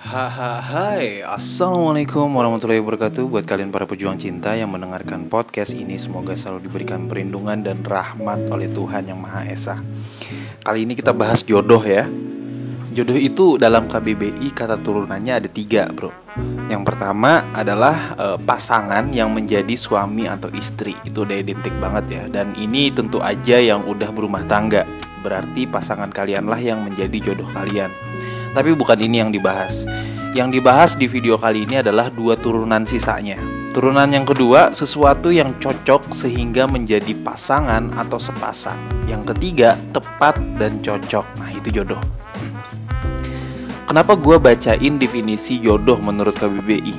Hai, Assalamualaikum warahmatullahi wabarakatuh. Buat kalian para pejuang cinta yang mendengarkan podcast ini, semoga selalu diberikan perlindungan dan rahmat oleh Tuhan Yang Maha Esa. Kali ini kita bahas jodoh ya. Jodoh itu dalam KBBI kata turunannya ada 3 bro. Yang pertama adalah pasangan yang menjadi suami atau istri. Itu udah identik banget ya. Dan ini tentu aja yang udah berumah tangga. Berarti pasangan kalianlah yang menjadi jodoh kalian. Tapi bukan ini yang dibahas. Yang dibahas di video kali ini adalah 2 turunan sisanya. Turunan yang kedua, sesuatu yang cocok sehingga menjadi pasangan atau sepasang. Yang ketiga, tepat dan cocok. Nah itu jodoh. Kenapa gue bacain definisi jodoh menurut KBBI?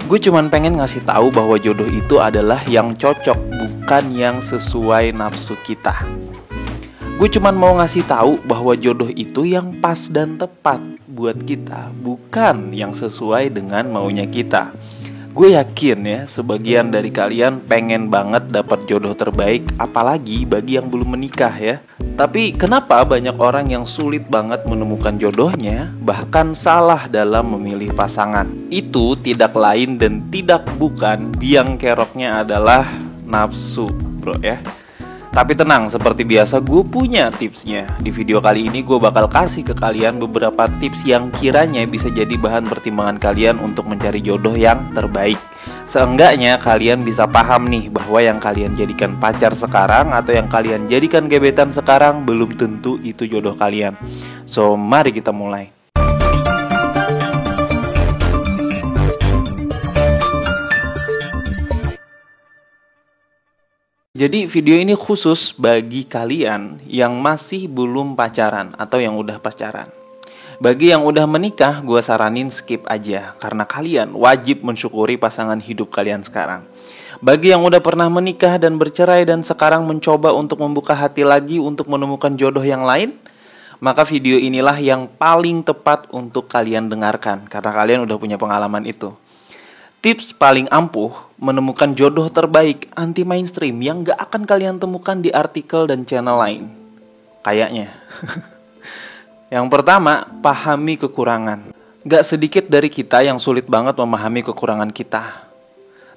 Gue cuman pengen ngasih tahu bahwa jodoh itu adalah yang cocok, bukan yang sesuai nafsu kita. Gue cuman mau ngasih tahu bahwa jodoh itu yang pas dan tepat buat kita, bukan yang sesuai dengan maunya kita. Gue yakin ya, sebagian dari kalian pengen banget dapat jodoh terbaik, apalagi bagi yang belum menikah ya. Tapi kenapa banyak orang yang sulit banget menemukan jodohnya, bahkan salah dalam memilih pasangan? Itu tidak lain dan tidak bukan biang keroknya adalah nafsu, bro ya. Tapi tenang, seperti biasa gue punya tipsnya. Di video kali ini gue bakal kasih ke kalian beberapa tips yang kiranya bisa jadi bahan pertimbangan kalian untuk mencari jodoh yang terbaik. Seenggaknya kalian bisa paham nih bahwa yang kalian jadikan pacar sekarang atau yang kalian jadikan gebetan sekarang belum tentu itu jodoh kalian. So mari kita mulai. Jadi video ini khusus bagi kalian yang masih belum pacaran atau yang udah pacaran. Bagi yang udah menikah, gue saranin skip aja karena kalian wajib mensyukuri pasangan hidup kalian sekarang. Bagi yang udah pernah menikah dan bercerai dan sekarang mencoba untuk membuka hati lagi untuk menemukan jodoh yang lain, maka video inilah yang paling tepat untuk kalian dengarkan karena kalian udah punya pengalaman itu. Tips paling ampuh menemukan jodoh terbaik anti mainstream yang gak akan kalian temukan di artikel dan channel lain. Kayaknya. Yang pertama, pahami kekurangan. Gak sedikit dari kita yang sulit banget memahami kekurangan kita.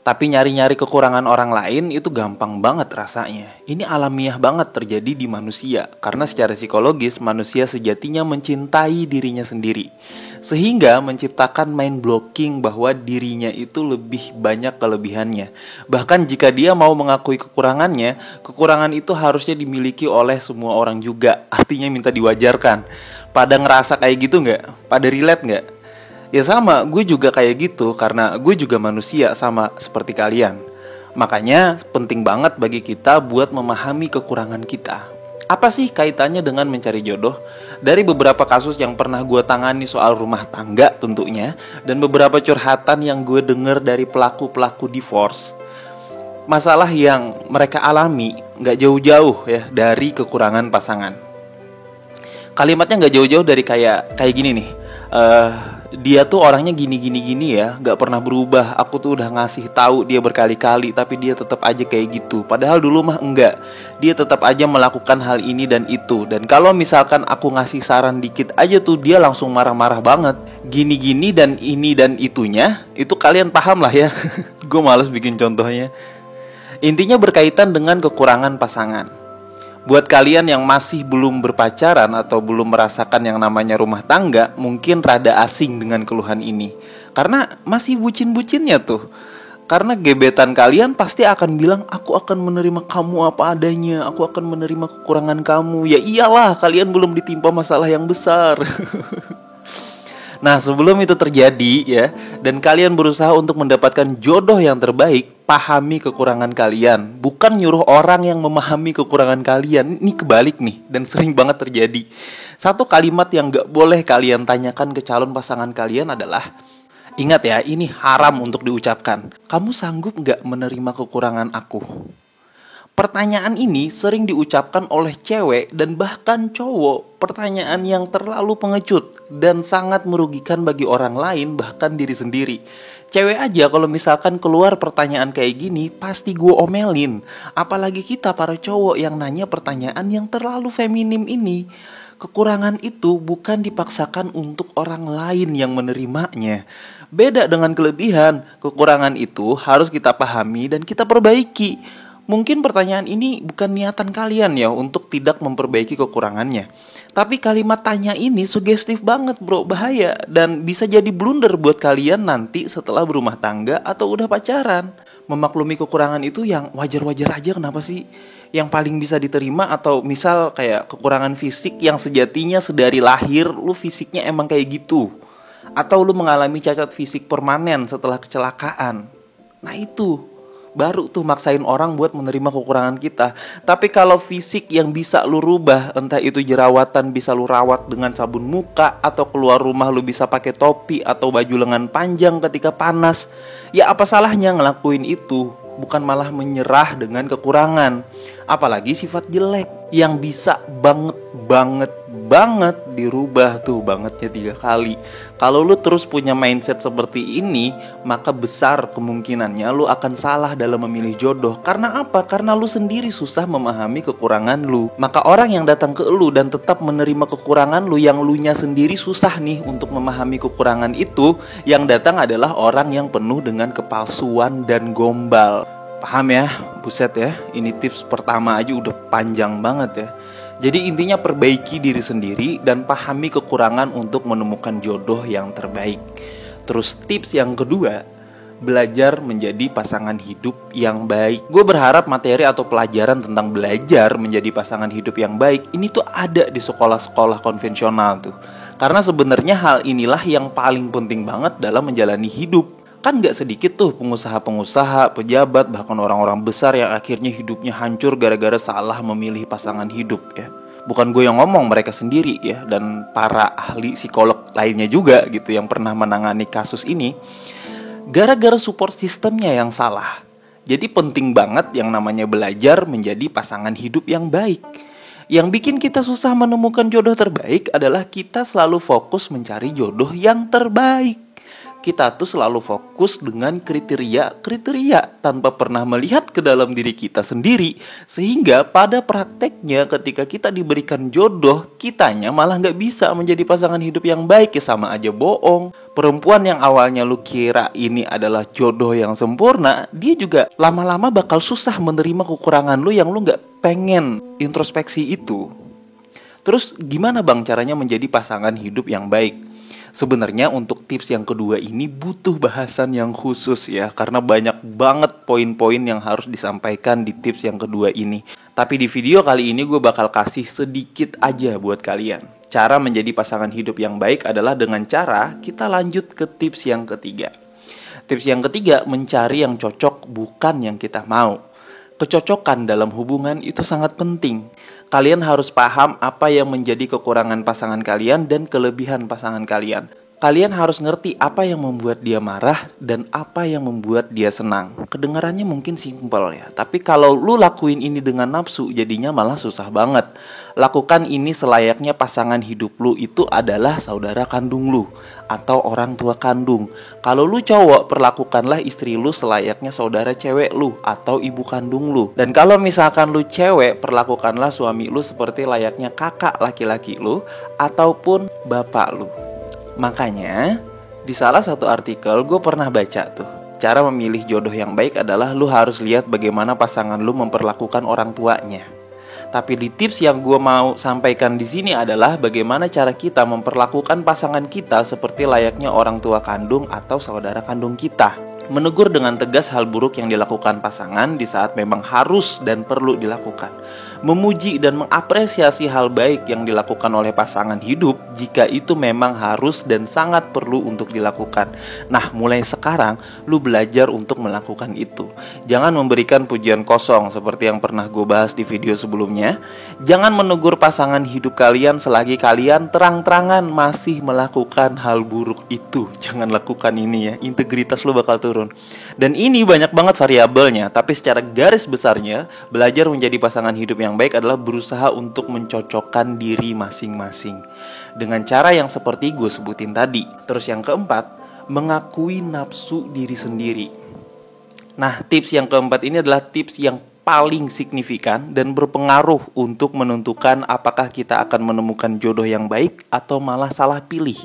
Tapi nyari-nyari kekurangan orang lain itu gampang banget rasanya. Ini alamiah banget terjadi di manusia. Karena secara psikologis manusia sejatinya mencintai dirinya sendiri. Sehingga menciptakan mind blocking bahwa dirinya itu lebih banyak kelebihannya. Bahkan jika dia mau mengakui kekurangannya, kekurangan itu harusnya dimiliki oleh semua orang juga. Artinya minta diwajarkan. Pada ngerasa kayak gitu nggak? Pada relate nggak? Ya sama, gue juga kayak gitu karena gue juga manusia sama seperti kalian. Makanya penting banget bagi kita buat memahami kekurangan kita. Apa sih kaitannya dengan mencari jodoh? Dari beberapa kasus yang pernah gue tangani soal rumah tangga tentunya, dan beberapa curhatan yang gue denger dari pelaku-pelaku divorce, masalah yang mereka alami gak jauh-jauh ya dari kekurangan pasangan. Kalimatnya gak jauh-jauh dari kayak gini nih. Dia tuh orangnya gini ya, gak pernah berubah. Aku tuh udah ngasih tahu dia berkali-kali, tapi dia tetap aja kayak gitu. Padahal dulu mah enggak. Dia tetap aja melakukan hal ini dan itu. Dan kalau misalkan aku ngasih saran dikit aja tuh dia langsung marah-marah banget. Gini-gini dan ini dan itunya, itu kalian paham lah ya. Gue males bikin contohnya. Intinya berkaitan dengan kekurangan pasangan. Buat kalian yang masih belum berpacaran atau belum merasakan yang namanya rumah tangga, mungkin rada asing dengan keluhan ini. Karena masih bucin-bucinnya tuh. Karena gebetan kalian pasti akan bilang, aku akan menerima kamu apa adanya, aku akan menerima kekurangan kamu. Ya iyalah, kalian belum ditimpa masalah yang besar. Nah, sebelum itu terjadi ya, dan kalian berusaha untuk mendapatkan jodoh yang terbaik, pahami kekurangan kalian. Bukan nyuruh orang yang memahami kekurangan kalian. Ini kebalik nih, dan sering banget terjadi. Satu kalimat yang gak boleh kalian tanyakan ke calon pasangan kalian adalah, ingat ya, ini haram untuk diucapkan. Kamu sanggup gak menerima kekurangan aku? Pertanyaan ini sering diucapkan oleh cewek dan bahkan cowok. Pertanyaan yang terlalu pengecut dan sangat merugikan bagi orang lain, bahkan diri sendiri. Cewek aja kalau misalkan keluar pertanyaan kayak gini, pasti gue omelin. Apalagi kita para cowok yang nanya pertanyaan yang terlalu feminim ini. Kekurangan itu bukan dipaksakan untuk orang lain yang menerimanya. Beda dengan kelebihan, kekurangan itu harus kita pahami dan kita perbaiki. Mungkin pertanyaan ini bukan niatan kalian ya untuk tidak memperbaiki kekurangannya. Tapi kalimat tanya ini sugestif banget bro, bahaya. Dan bisa jadi blunder buat kalian nanti setelah berumah tangga atau udah pacaran. Memaklumi kekurangan itu yang wajar-wajar aja, kenapa sih? Yang paling bisa diterima, atau misal kayak kekurangan fisik yang sejatinya sedari lahir lu fisiknya emang kayak gitu. Atau lu mengalami cacat fisik permanen setelah kecelakaan. Nah itu baru tuh maksain orang buat menerima kekurangan kita. Tapi kalau fisik yang bisa lu rubah, entah itu jerawatan bisa lu rawat dengan sabun muka, atau keluar rumah lu bisa pakai topi atau baju lengan panjang ketika panas, ya apa salahnya ngelakuin itu? Bukan malah menyerah dengan kekurangan. Apalagi sifat jelek yang bisa banget dirubah tuh, bangetnya 3 kali. Kalau lu terus punya mindset seperti ini, maka besar kemungkinannya lu akan salah dalam memilih jodoh. Karena apa? Karena lu sendiri susah memahami kekurangan lu. Maka orang yang datang ke lu dan tetap menerima kekurangan lu yang lu nya sendiri susah nih untuk memahami kekurangan itu, yang datang adalah orang yang penuh dengan kepalsuan dan gombal. Paham ya? Buset ya, ini tips pertama aja udah panjang banget ya. Jadi intinya perbaiki diri sendiri dan pahami kekurangan untuk menemukan jodoh yang terbaik. Terus tips yang kedua, belajar menjadi pasangan hidup yang baik. Gue berharap materi atau pelajaran tentang belajar menjadi pasangan hidup yang baik ini tuh ada di sekolah-sekolah konvensional tuh. Karena sebenarnya hal inilah yang paling penting banget dalam menjalani hidup. Kan gak sedikit tuh pengusaha-pengusaha, pejabat, bahkan orang-orang besar yang akhirnya hidupnya hancur gara-gara salah memilih pasangan hidup ya. Bukan gue yang ngomong, mereka sendiri ya. Dan para ahli psikolog lainnya juga gitu yang pernah menangani kasus ini. Gara-gara support sistemnya yang salah. Jadi penting banget yang namanya belajar menjadi pasangan hidup yang baik. Yang bikin kita susah menemukan jodoh terbaik adalah kita selalu fokus mencari jodoh yang terbaik. Kita tuh selalu fokus dengan kriteria tanpa pernah melihat ke dalam diri kita sendiri. Sehingga pada prakteknya ketika kita diberikan jodoh, kitanya malah gak bisa menjadi pasangan hidup yang baik. Ya sama aja bohong. Perempuan yang awalnya lu kira ini adalah jodoh yang sempurna, dia juga lama-lama bakal susah menerima kekurangan lu yang lu gak pengen introspeksi itu. Terus gimana bang caranya menjadi pasangan hidup yang baik? Sebenarnya untuk tips yang kedua ini butuh bahasan yang khusus ya, karena banyak banget poin-poin yang harus disampaikan di tips yang kedua ini. Tapi di video kali ini gue bakal kasih sedikit aja buat kalian. Cara menjadi pasangan hidup yang baik adalah dengan cara kita lanjut ke tips yang ketiga. Tips yang ketiga, mencari yang cocok bukan yang kita mau. Kecocokan dalam hubungan itu sangat penting. Kalian harus paham apa yang menjadi kekurangan pasangan kalian dan kelebihan pasangan kalian. Kalian harus ngerti apa yang membuat dia marah dan apa yang membuat dia senang. Kedengarannya mungkin simpel ya, tapi kalau lu lakuin ini dengan nafsu, jadinya malah susah banget. Lakukan ini selayaknya pasangan hidup lu itu adalah saudara kandung lu atau orang tua kandung. Kalau lu cowok, perlakukanlah istri lu selayaknya saudara cewek lu atau ibu kandung lu. Dan kalau misalkan lu cewek, perlakukanlah suami lu seperti layaknya kakak laki-laki lu ataupun bapak lu. Makanya di salah satu artikel gue pernah baca tuh, cara memilih jodoh yang baik adalah lu harus lihat bagaimana pasangan lu memperlakukan orang tuanya. Tapi di tips yang gue mau sampaikan di sini adalah bagaimana cara kita memperlakukan pasangan kita seperti layaknya orang tua kandung atau saudara kandung kita. Menegur dengan tegas hal buruk yang dilakukan pasangan di saat memang harus dan perlu dilakukan. Memuji dan mengapresiasi hal baik yang dilakukan oleh pasangan hidup jika itu memang harus dan sangat perlu untuk dilakukan. Nah, mulai sekarang lu belajar untuk melakukan itu. Jangan memberikan pujian kosong seperti yang pernah gue bahas di video sebelumnya. Jangan menegur pasangan hidup kalian selagi kalian terang-terangan masih melakukan hal buruk itu. Jangan lakukan ini ya, integritas lu bakal turun. Dan ini banyak banget variabelnya, tapi secara garis besarnya, belajar menjadi pasangan hidup yang baik adalah berusaha untuk mencocokkan diri masing-masing dengan cara yang seperti gue sebutin tadi. Terus yang keempat, mengakui nafsu diri sendiri. Nah, tips yang keempat ini adalah tips yang paling signifikan dan berpengaruh untuk menentukan apakah kita akan menemukan jodoh yang baik atau malah salah pilih.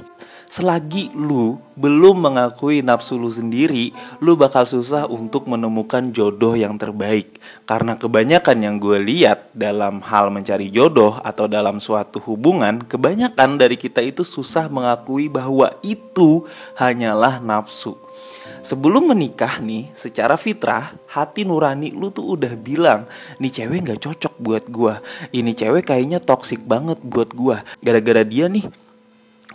Selagi lu belum mengakui nafsu lu sendiri, lu bakal susah untuk menemukan jodoh yang terbaik. Karena kebanyakan yang gue lihat dalam hal mencari jodoh atau dalam suatu hubungan, kebanyakan dari kita itu susah mengakui bahwa itu hanyalah nafsu. Sebelum menikah nih, secara fitrah, hati nurani lu tuh udah bilang, nih cewek gak cocok buat gua, ini cewek kayaknya toksik banget buat gua, gara-gara dia nih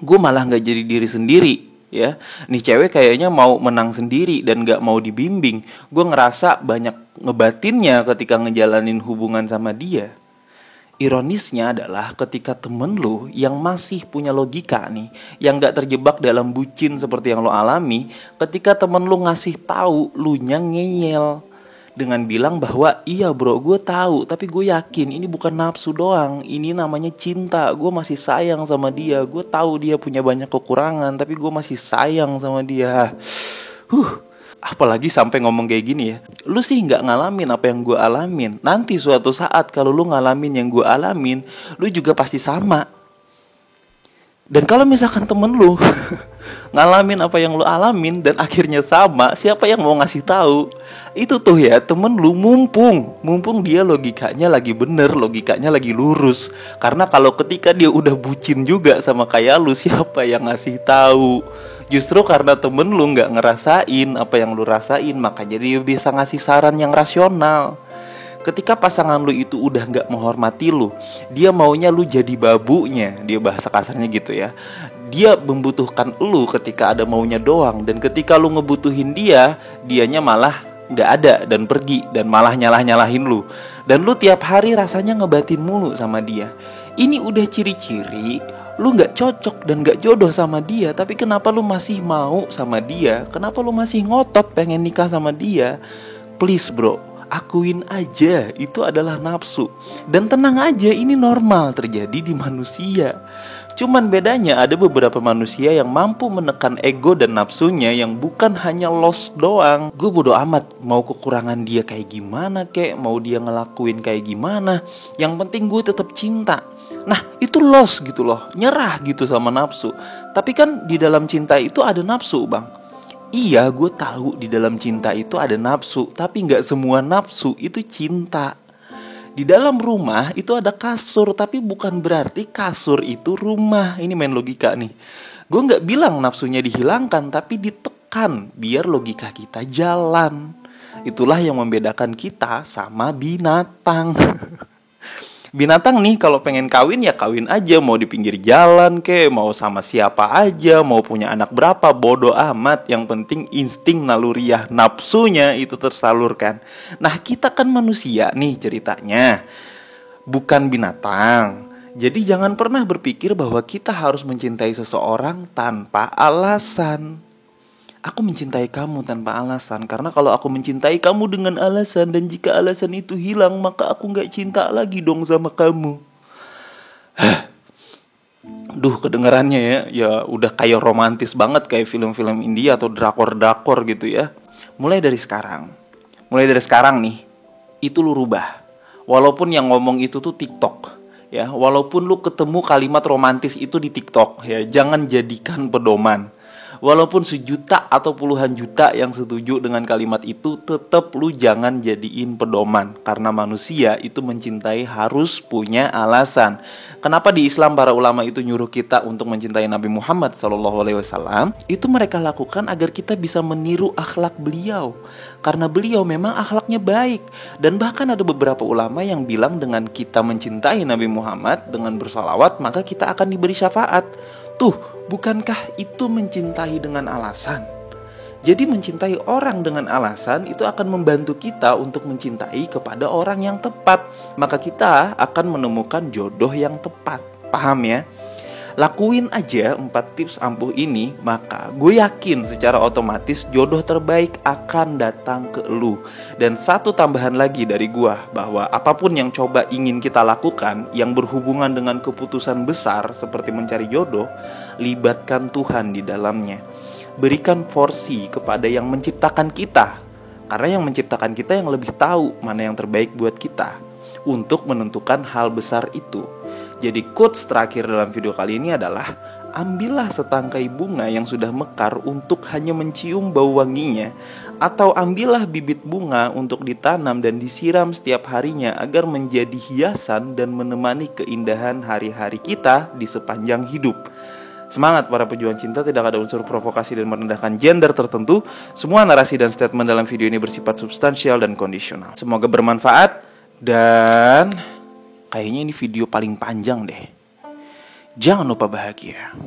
gue malah gak jadi diri sendiri, ya. Nih cewek kayaknya mau menang sendiri dan gak mau dibimbing. Gue ngerasa banyak ngebatinnya ketika ngejalanin hubungan sama dia. Ironisnya adalah ketika temen lu yang masih punya logika nih, yang gak terjebak dalam bucin seperti yang lu alami, ketika temen lu ngasih tahu lu nya ngeyel dengan bilang bahwa iya bro, gue tahu, tapi gue yakin ini bukan nafsu doang, ini namanya cinta. Gue masih sayang sama dia. Gue tahu dia punya banyak kekurangan, tapi gue masih sayang sama dia. Apalagi sampai ngomong kayak gini ya, lu sih nggak ngalamin apa yang gue alamin. Nanti suatu saat kalau lu ngalamin yang gue alamin, lu juga pasti sama. Dan kalau misalkan temen lu ngalamin apa yang lu alamin dan akhirnya sama, siapa yang mau ngasih tahu? Itu tuh ya, temen lu mumpung dia logikanya lagi bener, logikanya lagi lurus. Karena kalau ketika dia udah bucin juga sama kayak lu, siapa yang ngasih tahu? Justru karena temen lu nggak ngerasain apa yang lu rasain, makanya dia bisa ngasih saran yang rasional. Ketika pasangan lu itu udah gak menghormati lu, dia maunya lu jadi babunya, dia bahasa kasarnya gitu ya. Dia membutuhkan lu ketika ada maunya doang. Dan ketika lu ngebutuhin dia, dianya malah gak ada dan pergi, dan malah nyalah-nyalahin lu. Dan lu tiap hari rasanya ngebatin mulu sama dia. Ini udah ciri-ciri lu gak cocok dan gak jodoh sama dia. Tapi kenapa lu masih mau sama dia? Kenapa lu masih ngotot pengen nikah sama dia? Please bro, akuin aja itu adalah nafsu. Dan tenang aja, ini normal terjadi di manusia. Cuman bedanya ada beberapa manusia yang mampu menekan ego dan nafsunya, yang bukan hanya loss doang. Gue bodo amat mau kekurangan dia kayak gimana kek, mau dia ngelakuin kayak gimana, yang penting gue tetap cinta. Nah itu loss gitu loh, nyerah gitu sama nafsu. Tapi kan di dalam cinta itu ada nafsu bang. Iya, gue tahu di dalam cinta itu ada nafsu, tapi gak semua nafsu itu cinta. Di dalam rumah itu ada kasur, tapi bukan berarti kasur itu rumah. Ini main logika nih. Gue gak bilang nafsunya dihilangkan, tapi ditekan biar logika kita jalan. Itulah yang membedakan kita sama binatang. Binatang nih kalau pengen kawin ya kawin aja, mau di pinggir jalan ke, mau sama siapa aja, mau punya anak berapa, bodo amat. Yang penting insting naluriah nafsunya itu tersalurkan. Nah kita kan manusia nih ceritanya, bukan binatang. Jadi jangan pernah berpikir bahwa kita harus mencintai seseorang tanpa alasan. Aku mencintai kamu tanpa alasan, karena kalau aku mencintai kamu dengan alasan, dan jika alasan itu hilang, maka aku gak cinta lagi dong sama kamu. Duh, kedengarannya ya udah kayak romantis banget, kayak film-film India atau drakor-drakor gitu ya. Mulai dari sekarang nih, itu lu rubah. Walaupun yang ngomong itu tuh TikTok, ya. Walaupun lu ketemu kalimat romantis itu di TikTok, ya, jangan jadikan pedoman. Walaupun sejuta atau puluhan juta yang setuju dengan kalimat itu, tetap lu jangan jadiin pedoman. Karena manusia itu mencintai harus punya alasan. Kenapa di Islam para ulama itu nyuruh kita untuk mencintai Nabi Muhammad SAW? Itu mereka lakukan agar kita bisa meniru akhlak beliau. Karena beliau memang akhlaknya baik. Dan bahkan ada beberapa ulama yang bilang dengan kita mencintai Nabi Muhammad dengan bersalawat, maka kita akan diberi syafaat. Tuh, bukankah itu mencintai dengan alasan? Jadi mencintai orang dengan alasan itu akan membantu kita untuk mencintai kepada orang yang tepat. Maka kita akan menemukan jodoh yang tepat. Paham ya? Lakuin aja 4 tips ampuh ini, maka gue yakin secara otomatis jodoh terbaik akan datang ke lu. Dan satu tambahan lagi dari gue, bahwa apapun yang coba ingin kita lakukan yang berhubungan dengan keputusan besar seperti mencari jodoh, libatkan Tuhan di dalamnya. Berikan porsi kepada yang menciptakan kita. Karena yang menciptakan kita yang lebih tahu mana yang terbaik buat kita untuk menentukan hal besar itu. Jadi quotes terakhir dalam video kali ini adalah, ambillah setangkai bunga yang sudah mekar untuk hanya mencium bau wanginya, atau ambillah bibit bunga untuk ditanam dan disiram setiap harinya agar menjadi hiasan dan menemani keindahan hari-hari kita di sepanjang hidup. Semangat para pejuang cinta, tidak ada unsur provokasi dan merendahkan gender tertentu. Semua narasi dan statement dalam video ini bersifat substansial dan kondisional. Semoga bermanfaat, dan kayaknya ini video paling panjang deh. Jangan lupa bahagia.